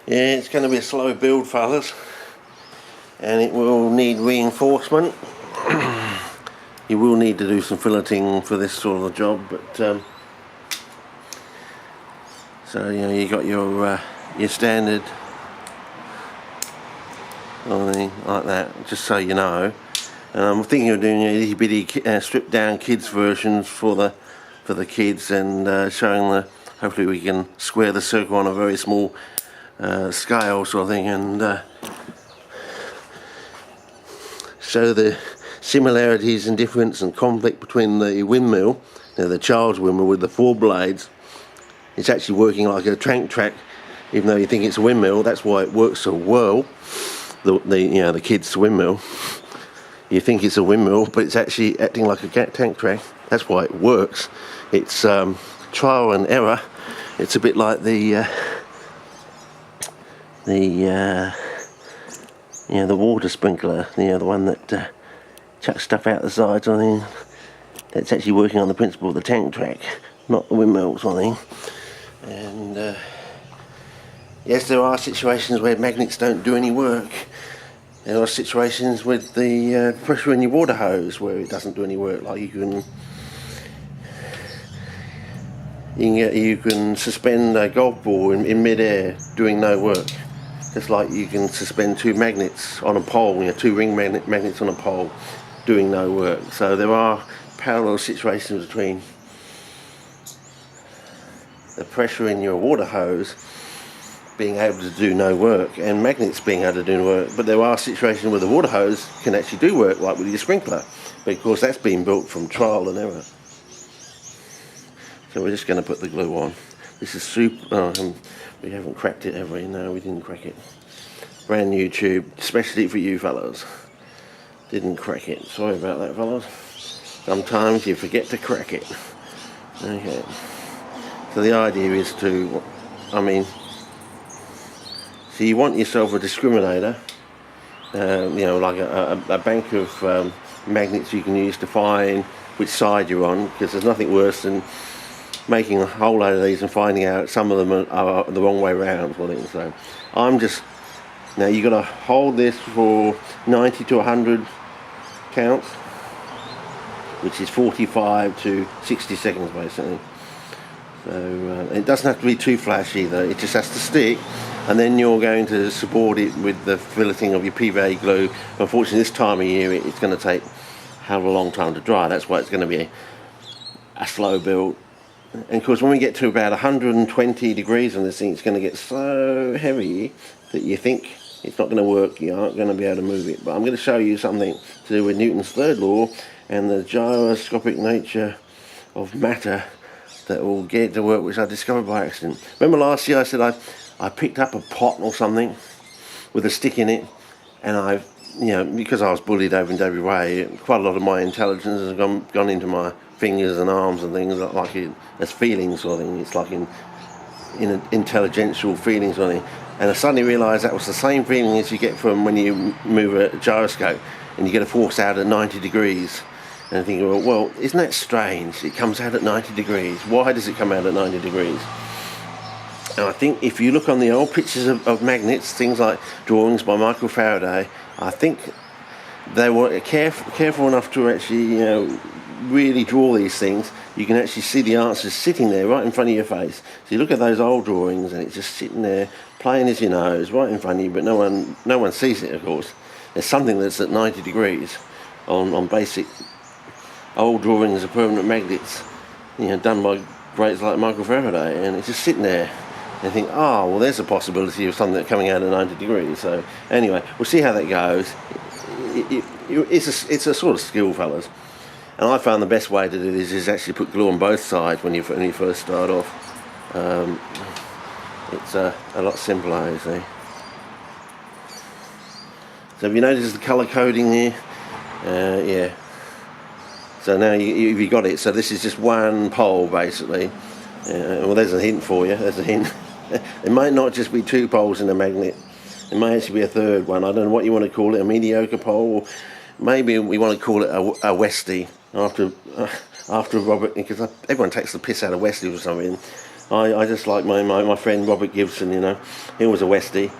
Yeah, it's going to be a slow build, fellas, and it will need reinforcement. You will need to do some filleting for this sort of job, but so you got your standard thing like that, just so you know. And I'm thinking of doing itty bitty stripped down kids versions for the kids, and showing hopefully we can square the circle on a very small scale sort of thing, and show the similarities and difference and conflict between the windmill, the child's windmill with the 4 blades. It's actually working like a tank track, even though you think it's a windmill. That's why it works so well. The kids' windmill. You think it's a windmill, but it's actually acting like a tank track. That's why it works. It's trial and error. It's a bit like the water sprinkler, the one that chucks stuff out the sides or anything. That's actually working on the principle of the tank track, not the windmill sort of thing. And yes, there are situations where magnets don't do any work. There are situations with the pressure in your water hose where it doesn't do any work. Like you can suspend a golf ball in mid-air doing no work. Just like you can suspend 2 magnets on a pole, 2 ring magnets on a pole, doing no work. So there are parallel situations between the pressure in your water hose being able to do no work and magnets being able to do no work. But there are situations where the water hose can actually do work, like with your sprinkler, because that's been built from trial and error. So we're just going to put the glue on. This is super. We haven't cracked it, have we? No, we didn't crack it. Brand new tube, especially for you fellows. Didn't crack it. Sorry about that, fellows. Sometimes you forget to crack it. Okay. So the idea is so you want yourself a discriminator, like a bank of magnets you can use to find which side you're on, because there's nothing worse than making a whole load of these and finding out some of them are the wrong way around. So now you've got to hold this for 90 to 100 counts, which is 45 to 60 seconds basically. So it doesn't have to be too flash either, it just has to stick, and then you're going to support it with the filleting of your PVA glue. Unfortunately this time of year it's going to take a hell of a long time to dry. That's why it's going to be a slow build. And of course when we get to about 120 degrees on this thing, it's going to get so heavy that you think it's not going to work, you aren't going to be able to move it. But I'm going to show you something to do with Newton's third law and the gyroscopic nature of matter that will get it to work, which I discovered by accident. Remember last year I said I picked up a pot or something with a stick in it, and because I was bullied over in WA, quite a lot of my intelligence has gone into my fingers and arms and things, like as feelings sort of thing. It's like in intelligential feelings sort of thing. And I suddenly realised that was the same feeling as you get from when you move a gyroscope and you get a force out at 90 degrees. And I think, well, isn't that strange? It comes out at 90 degrees. Why does it come out at 90 degrees? And I think if you look on the old pictures of magnets, things like drawings by Michael Faraday, I think they were careful enough to actually, really draw these things. You can actually see the answers sitting there right in front of your face. So you look at those old drawings and it's just sitting there, plain as your nose, right in front of you, but no one sees it, of course. There's something that's at 90 degrees on basic old drawings of permanent magnets, done by greats like Michael Faraday, and it's just sitting there. And you think, well, there's a possibility of something coming out at 90 degrees. So anyway, we'll see how that goes. It's a sort of skill, fellas. And I found the best way to do this is actually put glue on both sides when you first start off. It's a lot simpler, you see. So have you noticed the colour coding here? Yeah. So now you've got it. So this is just one pole basically. Well, there's a hint for you. There's a hint. It might not just be 2 poles in a magnet. It may actually be a third one. I don't know what you want to call it, a mediocre pole. Maybe we want to call it a Westie after Robert, because everyone takes the piss out of Westie or something. I just like my friend Robert Gibson, he was a Westie.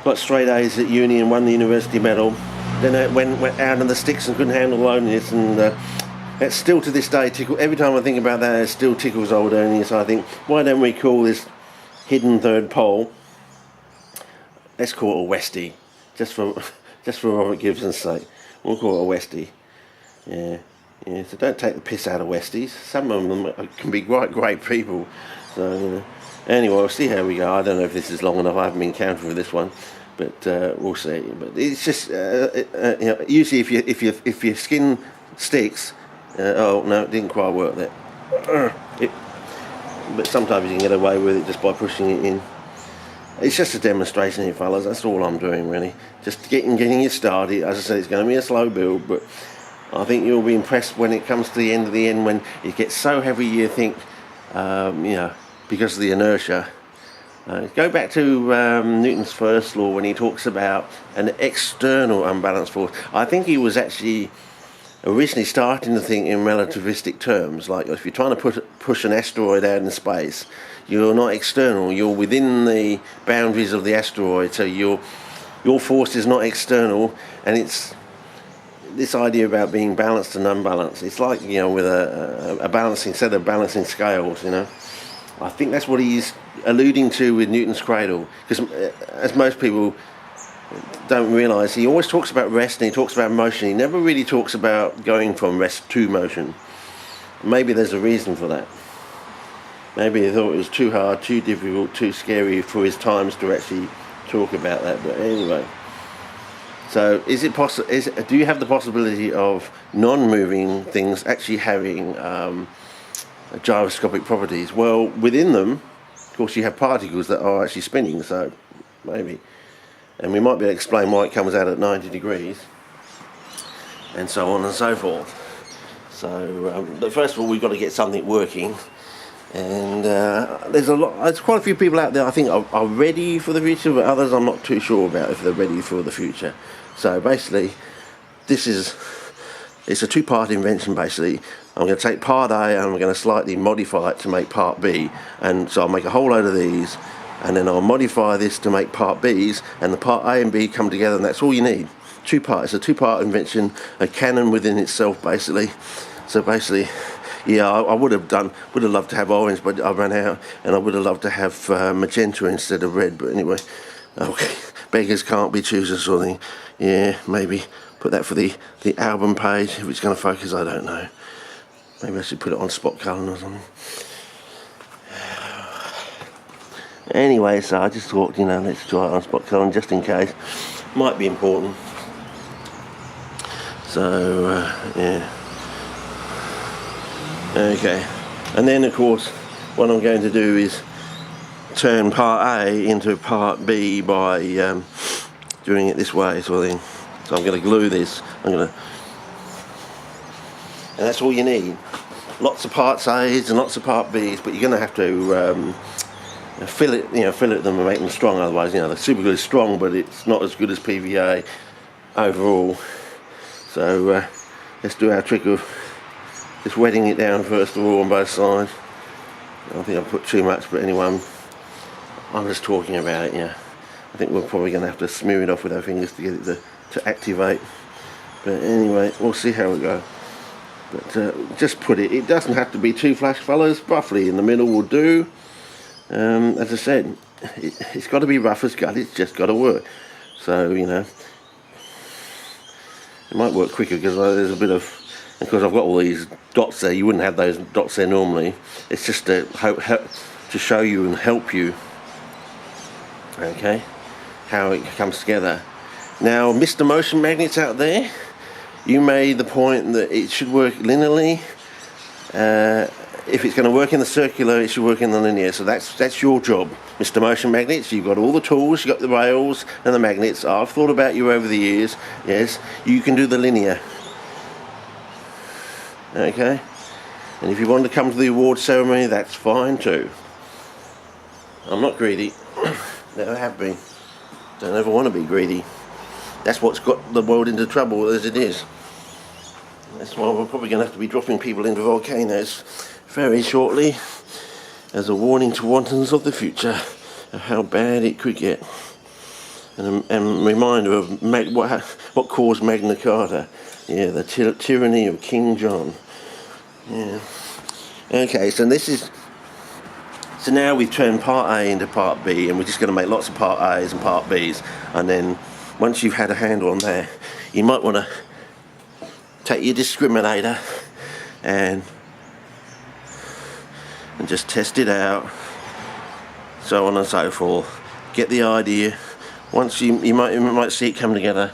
Got straight A's at uni and won the university medal. Then it went out in the sticks and couldn't handle loneliness, and it still to this day tickles. Every time I think about that, it still tickles old Ernie. So I think, why don't we call this hidden third pole? Let's call it a Westie, just for Robert Gibson's sake. We'll call it a Westie. Yeah. So don't take the piss out of Westies. Some of them can be great people. So anyway, we'll see how we go. I don't know if this is long enough. I haven't been counting for this one. But we'll see. But it's just usually if your skin sticks, oh no, it didn't quite work there. But sometimes you can get away with it just by pushing it in. It's just a demonstration here, fellas. That's all I'm doing, really. Just getting you started. As I said, it's going to be a slow build, but I think you'll be impressed when it comes to the end, when it gets so heavy you think, because of the inertia. Go back to Newton's first law when he talks about an external unbalanced force. I think he was actually originally starting to think in relativistic terms. Like if you're trying to push an asteroid out in space, you're not external, you're within the boundaries of the asteroid, so your force is not external, and it's this idea about being balanced and unbalanced. It's like, with a balancing set of balancing scales, I think that's what he's alluding to with Newton's cradle, because as most people don't realise, he always talks about rest and he talks about motion. He never really talks about going from rest to motion. Maybe there's a reason for that. Maybe he thought it was too hard, too difficult, too scary for his times to actually talk about that. But anyway, so is it possible? Do you have the possibility of non-moving things actually having gyroscopic properties? Well, within them, of course, you have particles that are actually spinning, so maybe. And we might be able to explain why it comes out at 90 degrees, and so on and so forth. So, but first of all, we've got to get something working. And there's quite a few people out there I think are ready for the future, but others I'm not too sure about if they're ready for the future. So basically, it's a two-part invention basically. I'm going to take part A and I'm going to slightly modify it to make part B. And so I'll make a whole load of these, and then I'll modify this to make part B's, and the part A and B come together, and that's all you need. It's a two-part invention, a canon within itself basically. So basically, yeah, I would have loved to have orange, but I ran out, and I would have loved to have magenta instead of red. But anyway, okay, beggars can't be choosers sort of thing. Yeah, maybe put that for the album page. If it's going to focus, I don't know. Maybe I should put it on spot colour or something. Anyway, so I just thought, let's try it on spot colour just in case. Might be important. So, yeah. Okay, and then of course what I'm going to do is turn part A into part B by doing it this way sort of thing. So I'm going to glue this, and that's all you need. Lots of parts A's and lots of part B's, but you're going to have to fillet them and make them strong, otherwise the super glue is strong but it's not as good as PVA overall. So let's do our trick of just wetting it down first of all on both sides. I think I've put too much, but anyway, I'm just talking about it, I think we're probably going to have to smear it off with our fingers to get it to activate. But anyway, we'll see how we go. But just put it doesn't have to be too flash, fellas. Roughly in the middle will do. As I said, it's got to be rough as gut, it's just got to work. So, it might work quicker because there's a bit of, because I've got all these dots there. You wouldn't have those dots there normally. It's just to show you and help you, okay, how it comes together. Now, Mr. Motion Magnets out there, you made the point that it should work linearly. If it's going to work in the circular, it should work in the linear. So that's your job, Mr. Motion Magnets. You've got all the tools, you've got the rails and the magnets. I've thought about you over the years. Yes, you can do the linear. Okay, and if you want to come to the award ceremony, that's fine too. I'm not greedy. Never have been. Don't ever want to be greedy. That's what's got the world into trouble as it is. That's why we're probably going to have to be dropping people into volcanoes very shortly. as a warning to wantons of the future of how bad it could get, and a reminder of what caused Magna Carta. Yeah, the tyranny of King John. Yeah. Okay, so now we've turned part A into part B, and we're just going to make lots of part A's and part B's, and then once you've had a handle on that, you might want to take your discriminator and just test it out, so on and so forth. Get the idea. Once you might see it come together,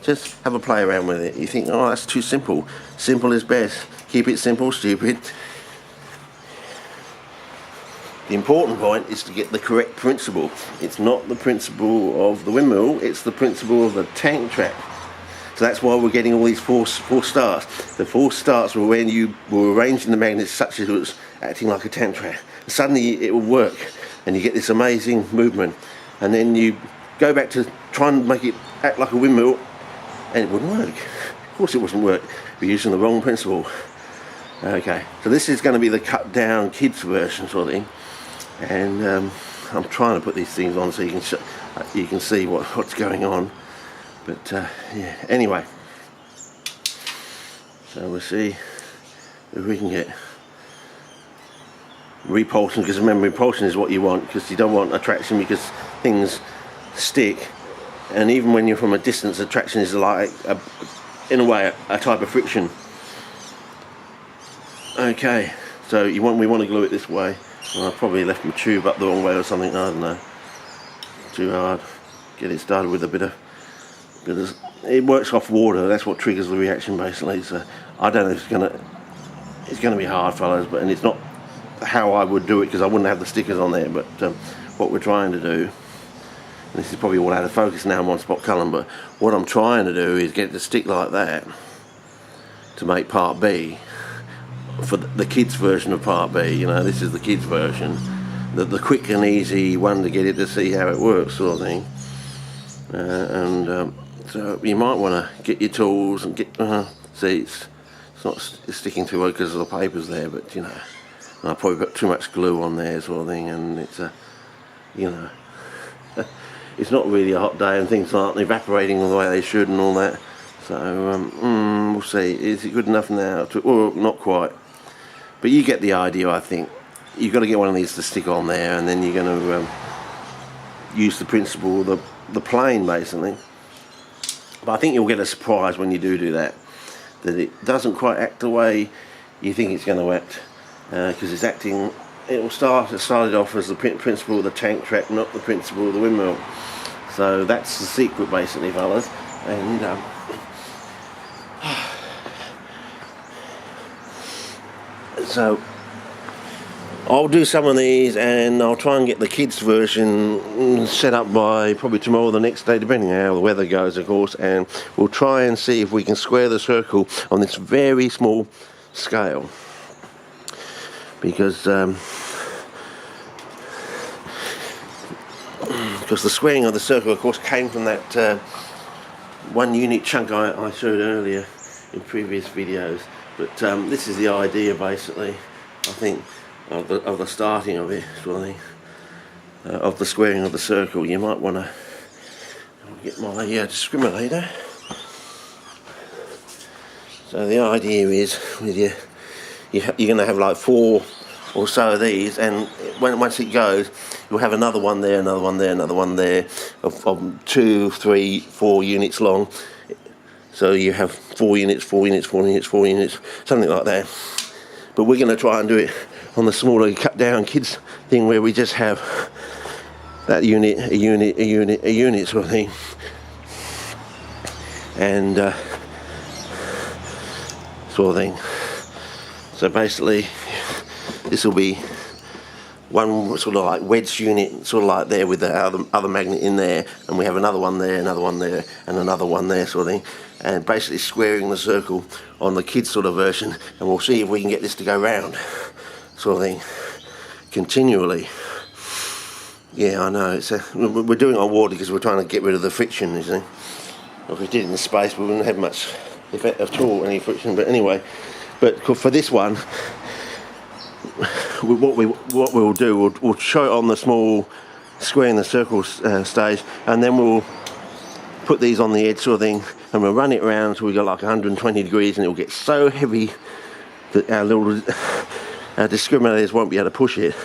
just have a play around with it. You think, oh, that's too simple. Simple is best. Keep it simple, stupid. The important point is to get the correct principle. It's not the principle of the windmill, it's the principle of the tank trap. So that's why we're getting all these four starts. The 4 starts were when you were arranging the magnets such as it was acting like a tank trap. Suddenly it will work, and you get this amazing movement. And then you go back to try and make it act like a windmill, and it wouldn't work. Of course it wouldn't work. We're using the wrong principle. Okay, so this is going to be the cut down kids version sort of thing. And I'm trying to put these things on so you can see what's going on. But yeah, anyway, so we'll see if we can get repulsion, because remember, repulsion is what you want, because you don't want attraction, because things stick, and even when you're from a distance, attraction is like in a way a type of friction. Okay, so we want to glue it this way. Well, I probably left my tube up the wrong way or something, I don't know. Too hard. Get it started with a bit of it works off water. That's what triggers the reaction basically. So I don't know if it's gonna be hard, fellas, and it's not how I would do it, because I wouldn't have the stickers on there. But what we're trying to do, and this is probably all out of focus now, I'm on spot colour, but what I'm trying to do is get it to stick like that to make part B for the kids version of part B. You know, this is the kids version, the quick and easy one to get it to see how it works sort of thing. So you might want to get your tools and get see, it's not sticking too well because of the papers there, but you know, and I probably got too much glue on there sort of thing, and it's you know, it's not really a hot day and things aren't evaporating the way they should and all that. So we'll see. Is it good enough now? Well, not quite, but you get the idea. I think you've got to get one of these to stick on there, and then you're going to use the principle, the plane basically. But I think you'll get a surprise when you do that it doesn't quite act the way you think it's going to act, because it's acting. It will started off as the principle of the tank trap, not the principle of the windmill. So that's the secret basically, fellas. And so I'll do some of these, and I'll try and get the kids version set up by probably tomorrow or the next day, depending on how the weather goes, of course, and we'll try and see if we can square the circle on this very small scale, because the squaring of the circle, of course, came from that 1 unit chunk I showed earlier in previous videos. But this is the idea basically, I think, of the starting of it, sort of thing, of the squaring of the circle. You might want to get my discriminator. So the idea is, with you're going to have like 4 or so of these, and once it goes, you'll have another one there, another one there, another one there, of 2, 3, 4 units long. So you have 4 units, 4 units, 4 units, 4 units, something like that. But we're going to try and do it on the smaller cut down kids thing, where we just have that unit, a unit, a unit, a unit sort of thing. And sort of thing. So basically, this will be one sort of like wedge unit, sort of like there with the other magnet in there, and we have another one there, another one there, and another one there, sort of thing, and basically squaring the circle on the kids sort of version, and we'll see if we can get this to go round, sort of thing, continually. Yeah, I know, we're doing it on water because we're trying to get rid of the friction, you see. If we did it in space, we wouldn't have much effect at all, any friction, but anyway. But for this one, what we'll do, we'll show it on the small square in the circle stage, and then we'll put these on the edge sort of thing, and we'll run it around until we got like 120 degrees, and it'll get so heavy that our discriminators won't be able to push it.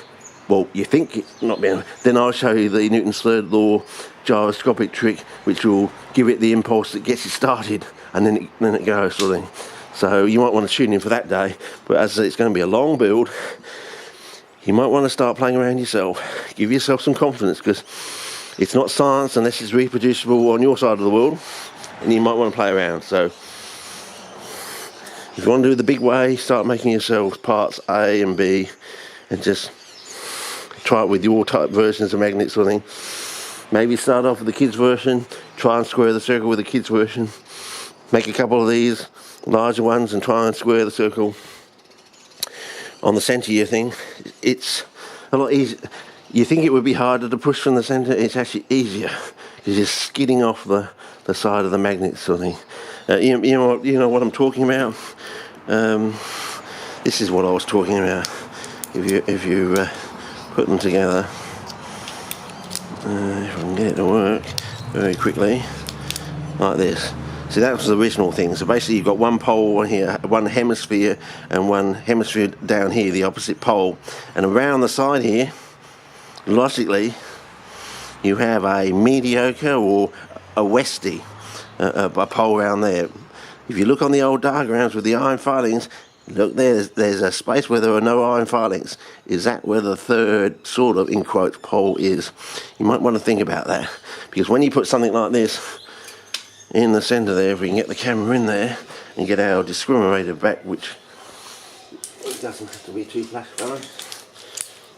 Well, you think it's not being. Then I'll show you the Newton's third law gyroscopic trick, which will give it the impulse that gets it started, and then it goes sort of thing. So you might want to tune in for that day, but as it's going to be a long build, you might want to start playing around yourself. Give yourself some confidence, because it's not science unless it's reproducible on your side of the world, and you might want to play around. So if you want to do the big way, start making yourselves parts A and B, and just try it with your type versions of magnets or thing. Maybe start off with the kids version, try and square the circle with the kids version, make a couple of these larger ones and try and square the circle on the centre of your thing. It's a lot easier. You think it would be harder to push from the centre, it's actually easier, because you're skidding off the side of the magnet sort of thing. You know what I'm talking about? This is what I was talking about. If you put them together, if I can get it to work very quickly, like this. See, that was the original thing. So basically you've got one pole here, one hemisphere, and one hemisphere down here, the opposite pole. And around the side here, logically, you have a mediocre or a westie, a pole around there. If you look on the old diagrams with the iron filings, look there's a space where there are no iron filings. Is that where the third sort of, in quotes, pole is? You might want to think about that, because when you put something like this in the centre there, if we can get the camera in there and get our discriminator back, which it doesn't have to be too plastic,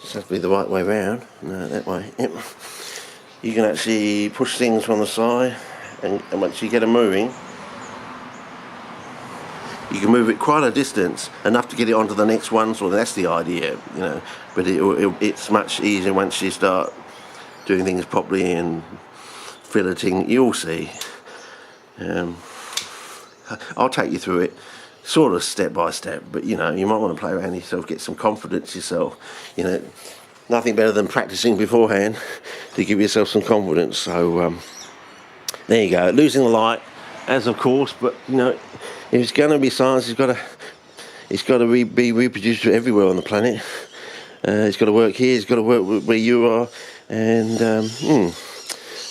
just has to be the right way round. No, that way. Yep. You can actually push things from the side, and once you get them moving, you can move it quite a distance, enough to get it onto the next one, so that's the idea, you know. But it's much easier once you start doing things properly and filleting. You'll see. I'll take you through it, sort of step by step, but you know, you might want to play around yourself, get some confidence yourself. You know, nothing better than practicing beforehand to give yourself some confidence. So there you go. Losing the light, as of course, but you know, if it's going to be science, it's got to be reproduced everywhere on the planet. It's got to work here. It's got to work where you are, and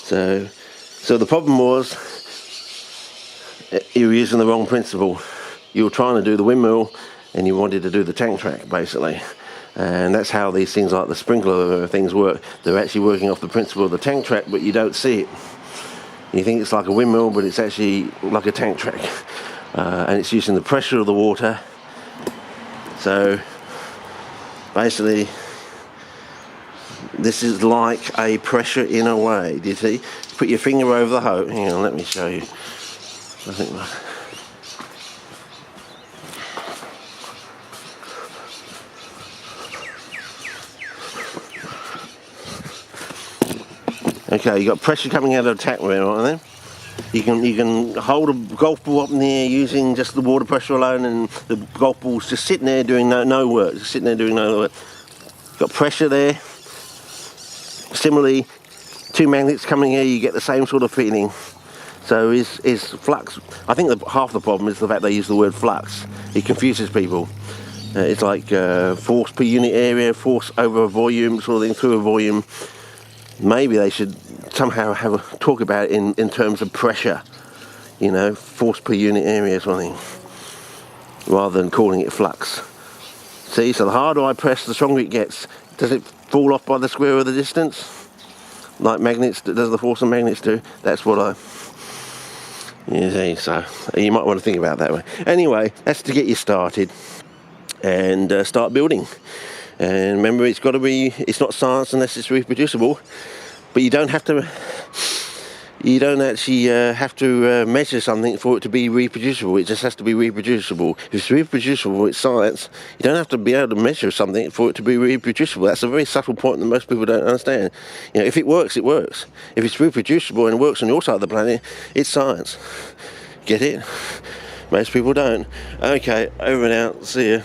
so the problem was you were using the wrong principle. You were trying to do the windmill, and you wanted to do the tank track, basically. And that's how these things like the sprinkler things work. They're actually working off the principle of the tank track, but you don't see it. You think it's like a windmill, but it's actually like a tank track. And it's using the pressure of the water. So basically, this is like a pressure in a way. Do you see? Put your finger over the hose. Hang on, let me show you. I think. Okay, you got pressure coming out of the tap room, right then. You can hold a golf ball up in the air using just the water pressure alone, and the golf ball's just sitting there doing no work. Just sitting there doing no work. Got pressure there. Similarly, two magnets coming here, you get the same sort of feeling. So is flux. I think half the problem is the fact they use the word flux. It confuses people. It's like force per unit area, force over a volume, sort of thing, through a volume. Maybe they should somehow talk about it in terms of pressure, you know, force per unit area or something, rather than calling it flux. See, so the harder I press, the stronger it gets. Does it fall off by the square of the distance? Like magnets, does the force of magnets do? That's what you see, so you might want to think about it that way. Anyway, that's to get you started and start building. And remember, it's not science unless it's reproducible, but you don't actually have to measure something for it to be reproducible. It just has to be reproducible. If it's reproducible, it's science. You don't have to be able to measure something for it to be reproducible. That's a very subtle point that most people don't understand. You know, if it works, it works. If it's reproducible and works on your side of the planet, it's science. Get it? Most people don't. Okay, over and out. See ya.